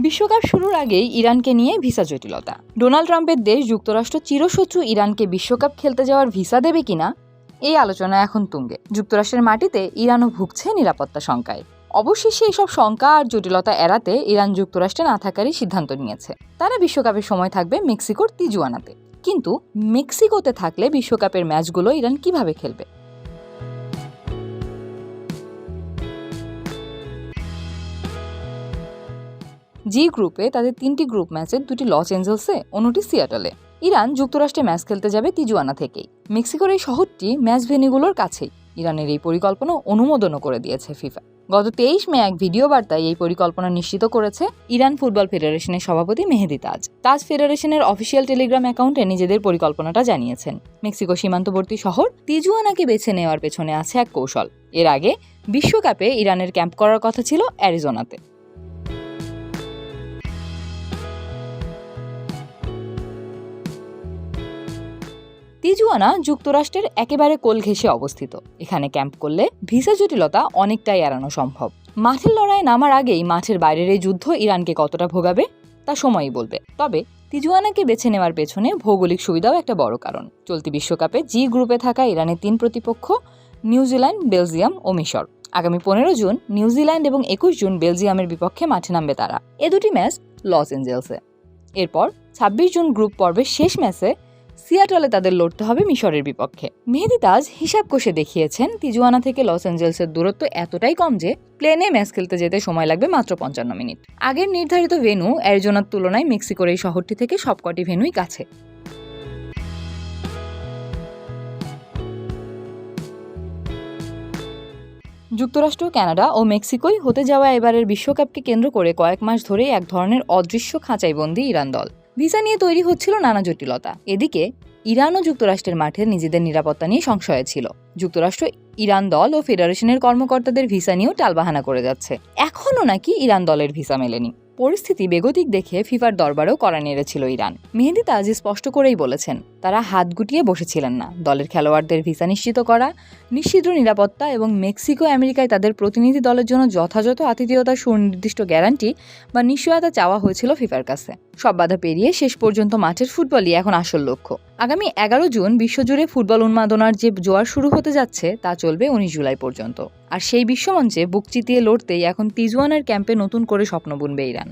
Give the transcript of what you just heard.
বিশ্বকাপ শুরুর আগেই ইরানকে নিয়ে ভিসা জটিলতা। ডোনাল্ড ট্রাম্পের দেশ যুক্তরাষ্ট্র চিরশত্রু ইরানকে বিশ্বকাপ খেলতে যাওয়ার ভিসা দেবে কিনা এই আলোচনা এখন তুঙ্গে। যুক্তরাষ্ট্রের মাটিতে ইরানও ভুগছে নিরাপত্তা শঙ্কায়। অবশেষে এসব শঙ্কা আর জটিলতা এড়াতে ইরান যুক্তরাষ্ট্রে না থাকারই সিদ্ধান্ত নিয়েছে। তারা বিশ্বকাপের সময় থাকবে মেক্সিকোর তিজুয়ানাতে। কিন্তু মেক্সিকোতে থাকলে বিশ্বকাপের ম্যাচগুলো ইরান কিভাবে খেলবে? জি গ্রুপে তাদের 3টি গ্রুপ ম্যাচের 2টি লস এঞ্জেলসে, অন্যটি সিয়াটলে। ইরান যুক্তরাষ্ট্রে ম্যাচ খেলতে যাবে তিজুয়ানা থেকেই। মেক্সিকোর এই শহরটি ম্যাচ ভেন্যুগুলোর কাছেই। ইরানের এই পরিকল্পনা অনুমোদনও করে দিয়েছে ফিফা। গত 23 মে এক ভিডিও বার্তায় এই পরিকল্পনা নিশ্চিত করেছে ইরান ফুটবল ফেডারেশনের সভাপতি মেহেদি তাজ। তাজ ফেডারেশনের অফিসিয়াল টেলিগ্রাম অ্যাকাউন্টে নিজেদের পরিকল্পনাটা জানিয়েছেন। মেক্সিকো সীমান্তবর্তী শহর তিজুয়ানাকে বেছে নেওয়ার পেছনে আছে এক কৌশল। এর আগে বিশ্বকাপে ইরানের ক্যাম্প করার কথা ছিল অ্যারিজোনাতে। তিজুয়ানা যুক্তরাষ্ট্রের একেবারে কোল ঘেঁষে অবস্থিত। এখানে ক্যাম্প করলে ভিসা জটিলতা অনেকটাই এড়ানো সম্ভব। মাঠের লড়াই নামার আগেই মাঠের বাইরের এই যুদ্ধ ইরানকে কতটা ভোগাবে তা সময়ই বলবে। তবে তিজুয়ানাকে বেছে নেওয়ার পেছনে ভৌগোলিক সুবিধাও একটা বড় কারণ। চলতি বিশ্বকাপে জি গ্রুপে থাকা ইরানের 3 প্রতিপক্ষ নিউজিল্যান্ড, বেলজিয়াম ও মিশর। আগামী 15 জুন নিউজিল্যান্ড এবং 21 জুন বেলজিয়ামের বিপক্ষে মাঠে নামবে তারা। এ দুটি ম্যাচ লস এঞ্জেলসে। এরপর 26 জুন গ্রুপ পর্বের শেষ ম্যাচে সিয়াটলে তাদের লড়তে হবে মিশরের বিপক্ষে। মেহেদি তাজ হিসাব কষে দেখিয়েছেন তিজুয়ানা থেকে লস এঞ্জেলসের দূরত্ব এতটাই কম যে প্লেনে ম্যাচ খেলতে যেতে সময় লাগবে মাত্র 55 মিনিট। আগের নির্ধারিত ভেন্যু অ্যারিজোনার তুলনায় মেক্সিকোর এই শহরটি থেকে সবকটি ভেন্যুই কাছে। যুক্তরাষ্ট্র, কানাডা ও মেক্সিকোয় হতে যাওয়া এবারের বিশ্বকাপকে কেন্দ্র করে কয়েক মাস ধরেই এক ধরনের অদৃশ্য খাঁচায় বন্দী ইরান দল। ভিসা নিয়ে তৈরি হচ্ছিল নানা জটিলতা। এদিকে ইরান ও যুক্তরাষ্ট্রের মাঠে নিজেদের নিরাপত্তা নিয়ে সংশয়ে ছিল। যুক্তরাষ্ট্র ইরান দল ও ফেডারেশনের কর্মকর্তাদের ভিসা নিয়েও টালবাহানা করে যাচ্ছে। এখনও নাকি ইরান দলের ভিসা মেলেনি। পরিস্থিতি বেগতিক দেখে ফিফার দরবারেও কড়া নেড়েছিল ইরান। মেহেদি তাজ স্পষ্ট করেই বলেছেন, তারা হাত গুটিয়ে বসেছিলেন না। দলের খেলোয়াড়দের ভিসা নিশ্চিত করা, নিশ্চিত নিরাপত্তা এবং মেক্সিকো আমেরিকায় তাদের প্রতিনিধি দলের জন্য যথাযথ আতিথেয়তার সুনির্দিষ্ট গ্যারান্টি বা নিশ্চয়তা চাওয়া হয়েছিল ফিফার কাছে। সব বাধা পেরিয়ে শেষ পর্যন্ত মাঠের ফুটবলই এখন আসল লক্ষ্য। আগামী 11 জুন বিশ্বজুড়ে ফুটবল উন্মাদনার যে জোয়ার শুরু হতে যাচ্ছে তা চলবে 19 জুলাই পর্যন্ত। আর সেই বিশ্বমঞ্চে বুক চিতিয়ে লড়তেই এখন তিজুয়ানার ক্যাম্পে নতুন করে স্বপ্ন বুনবে ইরান।